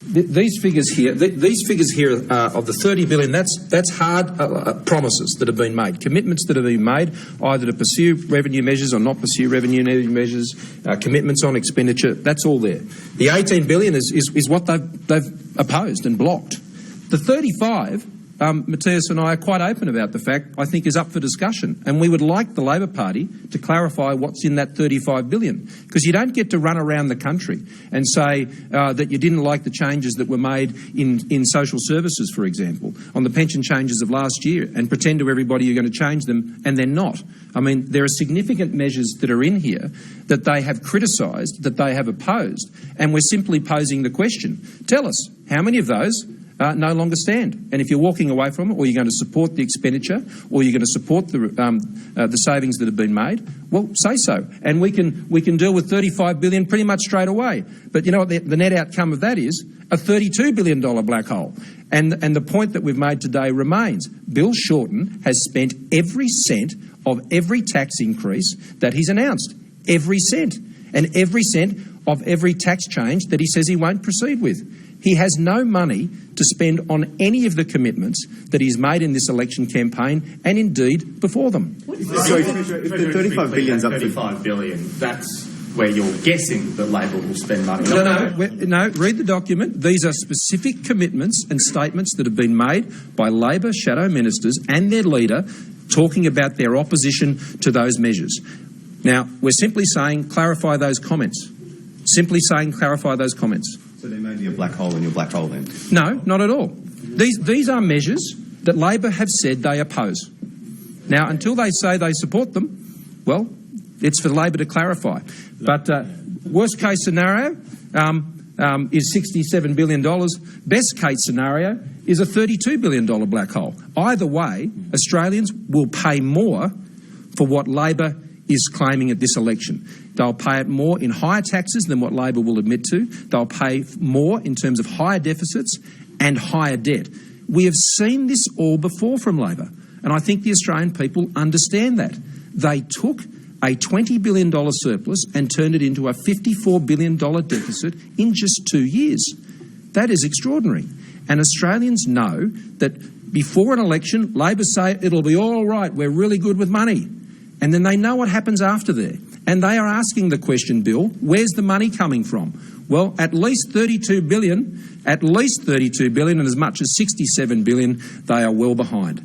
These figures here of the 30 billion, that's hard promises that have been made, commitments that have been made, either to pursue revenue measures or not pursue revenue measures, commitments on expenditure. That's all there. The 18 billion is what they've opposed and blocked. The 35. Matthias and I are quite open about the fact, I think, is up for discussion. And we would like the Labor Party to clarify what's in that 35 billion. Because you don't get to run around the country and say that you didn't like the changes that were made in social services, for example, on the pension changes of last year, and pretend to everybody you're going to change them, and they're not. I mean, there are significant measures that are in here that they have criticised, that they have opposed, and we're simply posing the question. Tell us, how many of those no longer stand? And if you're walking away from it, or you're going to support the expenditure, or you're going to support the savings that have been made, well, say so. And we can deal with 35 billion pretty much straight away. But you know what the net outcome of that is? A $32 billion black hole. And the point that we've made today remains. Bill Shorten has spent every cent of every tax increase that he's announced. Every cent. And every cent of every tax change that he says he won't proceed with. He has no money to spend on any of the commitments that he's made in this election campaign, and indeed before them. Sorry, if the 35 billion's up 35 billion, that's where you're guessing that Labor will spend money. No, read the document. These are specific commitments and statements that have been made by Labor shadow ministers and their leader talking about their opposition to those measures. Now, we're simply saying clarify those comments. Simply saying clarify those comments. So there may be a black hole in your black hole then? No, not at all. These are measures that Labor have said they oppose. Now, until they say they support them, well, it's for Labor to clarify. But worst case scenario is $67 billion. Best case scenario is a $32 billion black hole. Either way, Australians will pay more for what Labor is claiming at this election. They'll pay it more in higher taxes than what Labor will admit to. They'll pay more in terms of higher deficits and higher debt. We have seen this all before from Labor, and I think the Australian people understand that. They took a $20 billion surplus and turned it into a $54 billion deficit in just 2 years. That is extraordinary. And Australians know that before an election, Labor say it'll be all right, we're really good with money. And then they know what happens after there. And they are asking the question, Bill, where's the money coming from? Well, at least 32 billion, and as much as 67 billion, they are well behind.